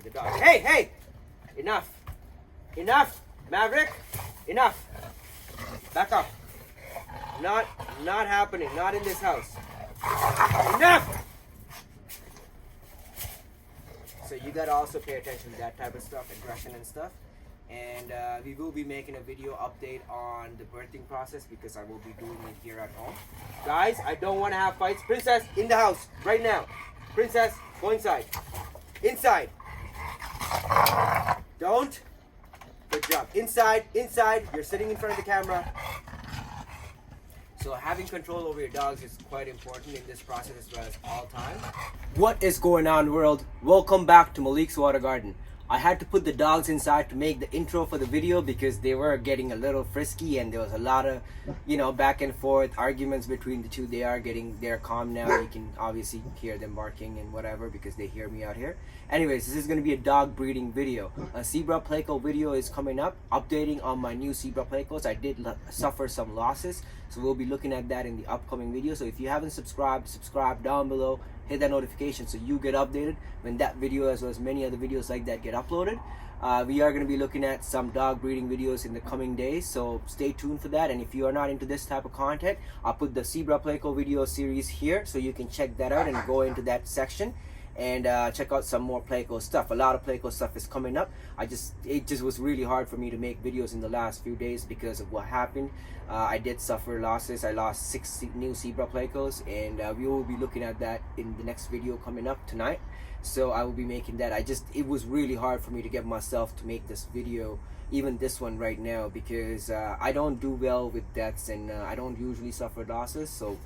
the dog. Hey, hey! Enough! Enough! Maverick! Enough! Back up. Not happening. Not in this house. Enough! So you gotta also pay attention to that type of stuff, aggression and stuff. And we will be making a video update on the birthing process because I will be doing it here at home. Guys, I don't want to have fights. Princess, in the house, right now. Princess, go inside. Inside. Don't. Good job. Inside, inside. You're sitting in front of the camera. So having control over your dogs is quite important in this process as well as all time. What is going on, world? Welcome back to Malik's Water Garden. I had to put the dogs inside to make the intro for the video because they were getting a little frisky and there was a lot of, back and forth arguments between the two. They're calm now. You can obviously hear them barking and whatever because they hear me out here. Anyways, this is going to be a dog breeding video. A zebra Playco video is coming up, updating on my new zebra Playcos. I did suffer some losses, so we'll be looking at that in the upcoming video. So if you haven't subscribed, subscribe down below. Hit that notification so you get updated when that video as well as many other videos like that get uploaded. We are going to be looking at some dog breeding videos in the coming days, so stay tuned for that. And if you are not into this type of content, I'll put the zebra Playco video series here so you can check that out and go into that section and check out some more Playco stuff. A lot of Playco stuff is coming up. It just was really hard for me to make videos in the last few days because of what happened. I did suffer losses. I lost 6 new zebra Playcos, and we will be looking at that in the next video coming up tonight. So I will be making that. It was really hard for me to get myself to make this video, even this one right now, because I don't do well with deaths and I don't usually suffer losses. So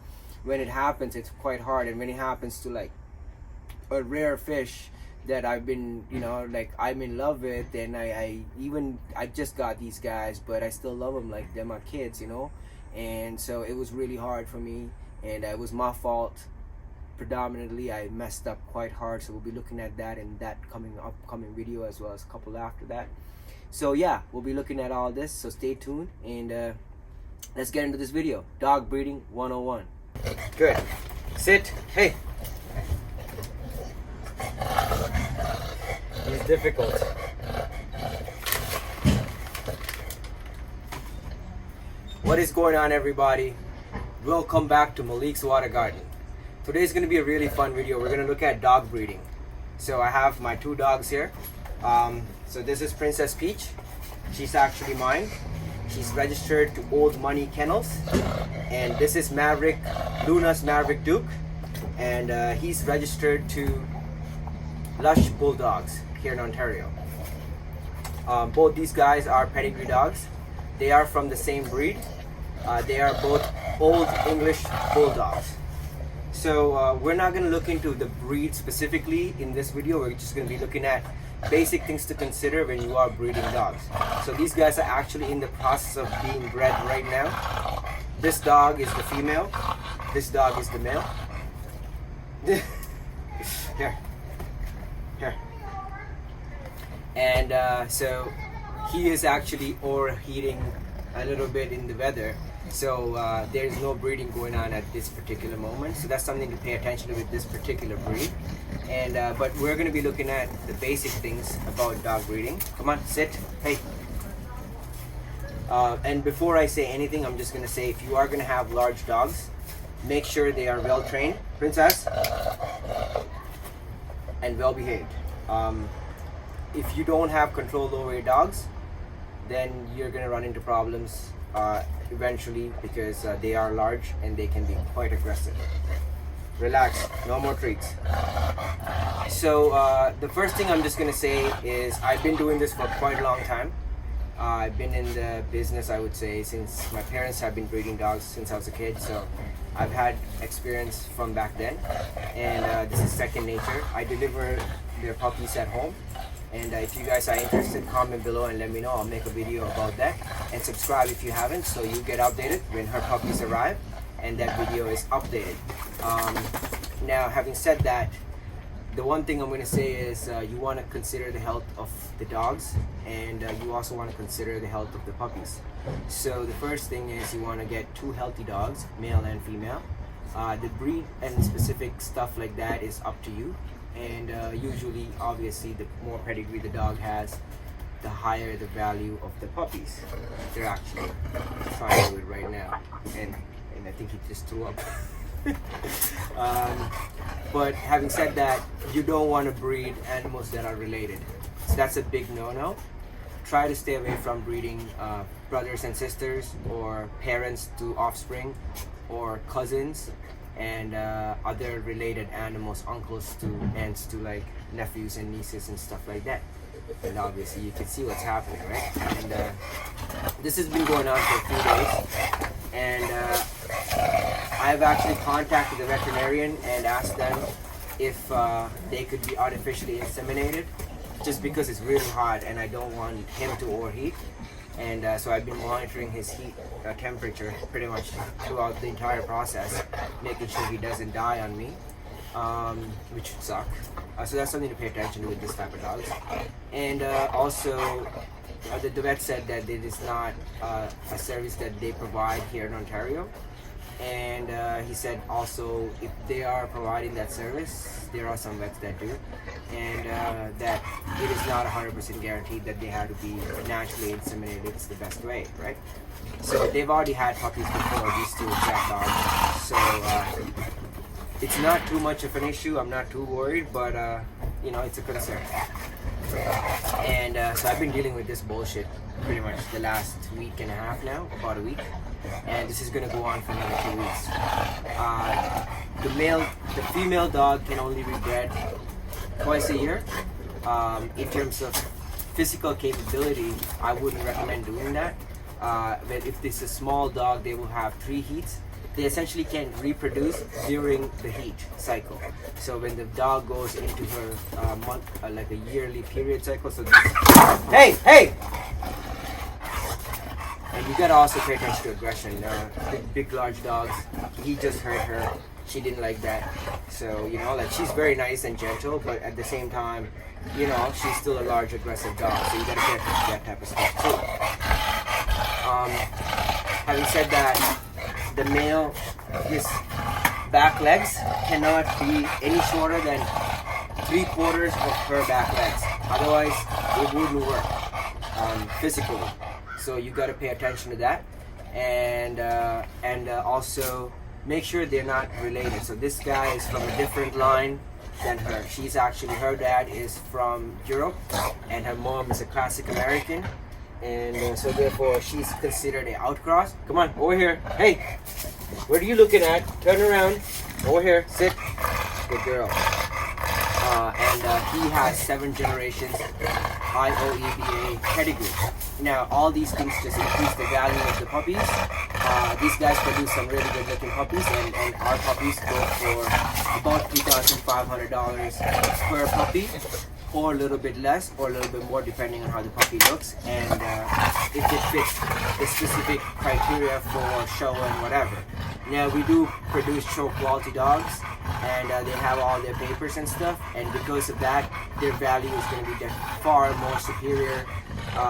when it happens, it's quite hard. And when it happens to like a rare fish that I've been, I'm in love with, and I just got these guys, but I still love them like they're my kids, and so it was really hard for me, and it was my fault predominantly. I messed up quite hard, so we'll be looking at that in that upcoming video as well as a couple after that. So yeah, we'll be looking at all this, so stay tuned and let's get into this video. Dog breeding 101. Good. Sit. Hey. It's difficult. What is going on, everybody? Welcome back to Malik's Water Garden. Today's going to be a really fun video. We're going to look at dog breeding. So I have my 2 dogs here. So this is Princess Peach. She's actually mine. She's registered to Old Money Kennels. And this is Maverick, Luna's Maverick Duke. And he's registered to Lush Bulldogs here in Ontario. Both these guys are pedigree dogs. They are from the same breed. They are both Old English Bulldogs. So we're not going to look into the breed specifically in this video. We're just going to be looking at basic things to consider when you are breeding dogs. So these guys are actually in the process of being bred right now. This dog is the female. This dog is the male. Here. And so he is actually overheating a little bit in the weather, so there's no breeding going on at this particular moment, so that's something to pay attention to with this particular breed. And but we're going to be looking at the basic things about dog breeding. Come on, sit. Hey. And before I say anything, I'm just going to say, if you are going to have large dogs, make sure they are well trained, Princess, and well behaved. If you don't have control over your dogs, then you're going to run into problems eventually because they are large and they can be quite aggressive. Relax, no more treats. So the first thing I'm just going to say is I've been doing this for quite a long time. I've been in the business, I would say, since my parents have been breeding dogs since I was a kid, so I've had experience from back then, and this is second nature. I deliver their puppies at home, and if you guys are interested, comment below and let me know. I'll make a video about that, and subscribe if you haven't so you get updated when her puppies arrive and that video is updated. Now, having said that, the one thing I'm going to say is you want to consider the health of the dogs, and you also want to consider the health of the puppies. So the first thing is you want to get 2 healthy dogs, male and female. The breed and specific stuff like that is up to you. And usually, obviously, the more pedigree the dog has, the higher the value of the puppies. They're actually trying to do it right now, and I think he just threw up. But having said that, you don't want to breed animals that are related. So that's a big no-no. Try to stay away from breeding brothers and sisters, or parents to offspring, or cousins, and other related animals, uncles to aunts to like nephews and nieces and stuff like that. And obviously you can see what's happening, right? And this has been going on for a few days, and I've actually contacted the veterinarian and asked them if they could be artificially inseminated, just because it's really hot and I don't want him to overheat. And so I've been monitoring his heat temperature pretty much throughout the entire process, making sure he doesn't die on me, which would suck. So that's something to pay attention to with this type of dogs. And also, the vet said that it is not a service that they provide here in Ontario. And he said also, if they are providing that service, there are some vets that do, and that it is not 100% guaranteed that they have to be naturally inseminated. It's the best way, right? So they've already had puppies before, these two exact dogs. So it's not too much of an issue. I'm not too worried, but you know, it's a concern. And so I've been dealing with this bullshit pretty much the last week and a half now, about a week, and this is gonna go on for another 2 weeks. The female dog can only be bred twice a year. In terms of physical capability, I wouldn't recommend doing that. But if it's a small dog, they will have 3 heats. They essentially can't reproduce during the heat cycle. So when the dog goes into her month, like a yearly period cycle, so this, hey! And you gotta also pay attention to aggression. Big, large dogs, he just hurt her. She didn't like that. So, you know, like, she's very nice and gentle, but at the same time, you know, she's still a large, aggressive dog. So you gotta pay attention to that type of stuff too. Having said that, the male, his back legs cannot be any shorter than 3/4 of her back legs. Otherwise, it wouldn't work physically. So you got to pay attention to that, and also make sure they're not related. So this guy is from a different line than her. She's actually, her dad is from Europe, and her mom is a classic American. And so therefore she's considered an outcross. Come on, over here. Hey, what are you looking at? Turn around. Over here, sit. Good girl. And he has 7 generations IOEBA pedigree. Now, all these things just increase the value of the puppies. These guys produce some really good looking puppies, and our puppies go for about $2,500 per puppy, or a little bit less or a little bit more depending on how the puppy looks, and if it fits the specific criteria for show and whatever. Now, we do produce show quality dogs, and they have all their papers and stuff, and because of that, their value is going to be far more superior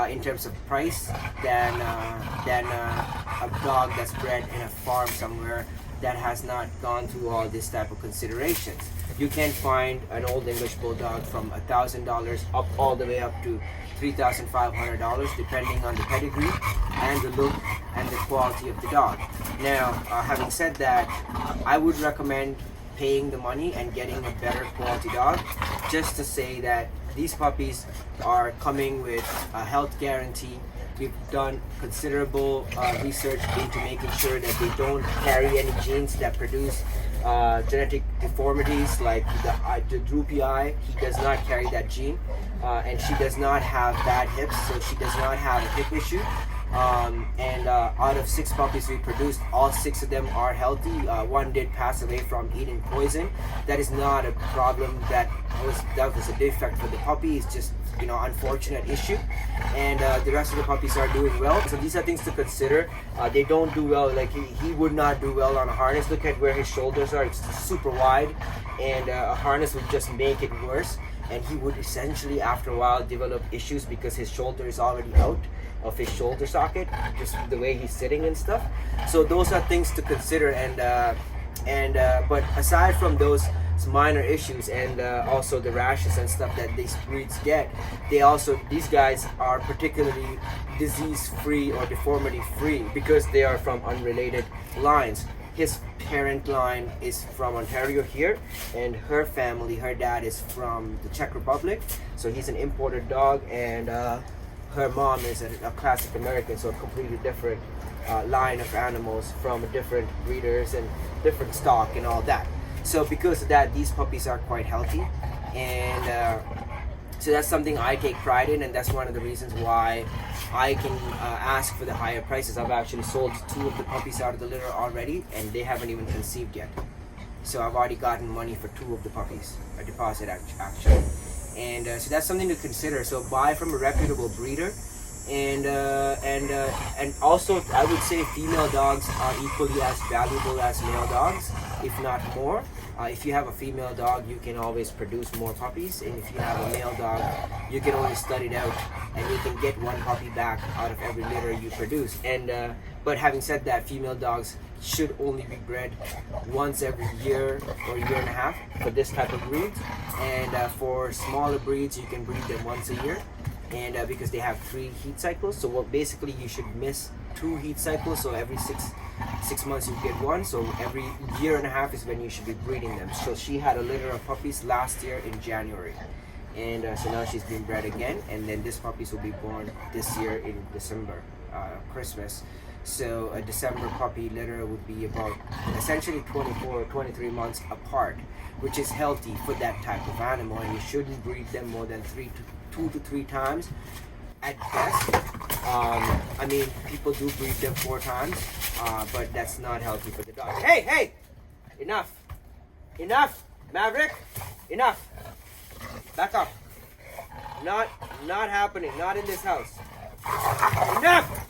in terms of price than a dog that's bred in a farm somewhere that has not gone through all this type of considerations. You can find an old English Bulldog from $1,000 up all the way up to $3,500 depending on the pedigree and the look and the quality of the dog. Now, having said that, I would recommend paying the money and getting a better quality dog, just to say that these puppies are coming with a health guarantee. We've done considerable research into making sure that they don't carry any genes that produce genetic deformities like the droopy eye. He does not carry that gene, and she does not have bad hips, so she does not have a hip issue. And out of 6 puppies we produced, all 6 of them are healthy. One did pass away from eating poison. That is not a problem. That was a defect for the puppy. It's just, you know, unfortunate issue. And the rest of the puppies are doing well. So these are things to consider. They don't do well. Like he would not do well on a harness. Look at where his shoulders are. It's super wide, and a harness would just make it worse. And he would essentially, after a while, develop issues because his shoulder is already out of his shoulder socket, just the way he's sitting and stuff. So those are things to consider. But aside from those minor issues, and also the rashes and stuff that these breeds get. These guys are particularly disease free or deformity free because they are from unrelated lines. His parent line is from Ontario here, and her family, her dad is from the Czech Republic, so he's an imported dog, and her mom is a classic American, so a completely different line of animals from different breeders and different stock and all that. So because of that, these puppies are quite healthy, and so that's something I take pride in, and that's one of the reasons why I can ask for the higher prices. I've actually sold 2 of the puppies out of the litter already, and they haven't even conceived yet. So I've already gotten money for 2 of the puppies, a deposit actually. And so that's something to consider. So buy from a reputable breeder, and also I would say female dogs are equally as valuable as male dogs, if not more. If you have a female dog, you can always produce more puppies, and if you have a male dog, you can only stud it out, and you can get 1 puppy back out of every litter you produce. And but having said that, female dogs should only be bred once every year or a year and a half for this type of breed, and for smaller breeds you can breed them once a year, and because they have 3 heat cycles. So what basically you should miss 2 heat cycles, so every six months you get 1, so every year and a half is when you should be breeding them. So she had a litter of puppies last year in January, and so now she's being bred again, and then these puppies will be born this year in December, Christmas. So a December puppy litter would be about essentially 24 or 23 months apart, which is healthy for that type of animal, and you shouldn't breed them more than 2 to 3 times at best. I mean, people do breed them 4 times, but that's not healthy for the dog. Hey! Enough! Maverick! Enough! Back up! Not happening. Not in this house. Enough!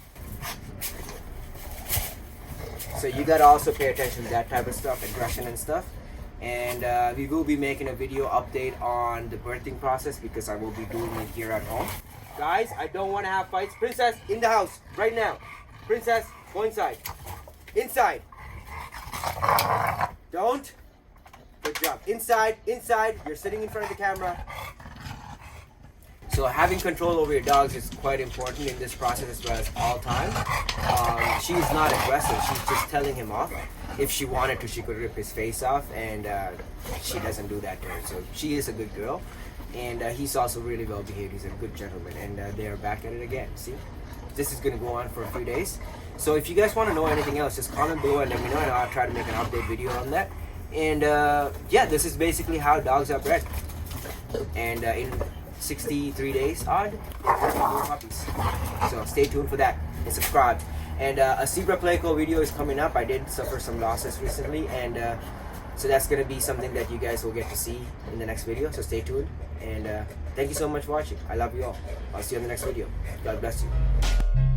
So you gotta also pay attention to that type of stuff, aggression and stuff. And we will be making a video update on the birthing process, because I will be doing it here at home. Guys, I don't want to have fights. Princess, in the house, right now. Princess, go inside. Inside. Don't. Good job. Inside. You're sitting in front of the camera. So having control over your dogs is quite important in this process as well as all time. She's not aggressive. She's just telling him off. If she wanted to, she could rip his face off, and she doesn't do that to her. So she is a good girl, and he's also really well behaved. He's a good gentleman, and they are back at it again. See, this is going to go on for a few days. So if you guys want to know anything else, just comment below and let me know, and I'll try to make an update video on that. And yeah, this is basically how dogs are bred. And in 63 days odd, more puppies. So stay tuned for that and subscribe. And a zebra pleco video is coming up. I did suffer some losses recently, and so that's gonna be something that you guys will get to see in the next video. So stay tuned, and thank you so much for watching. I love you all. I'll see you in the next video. God bless you.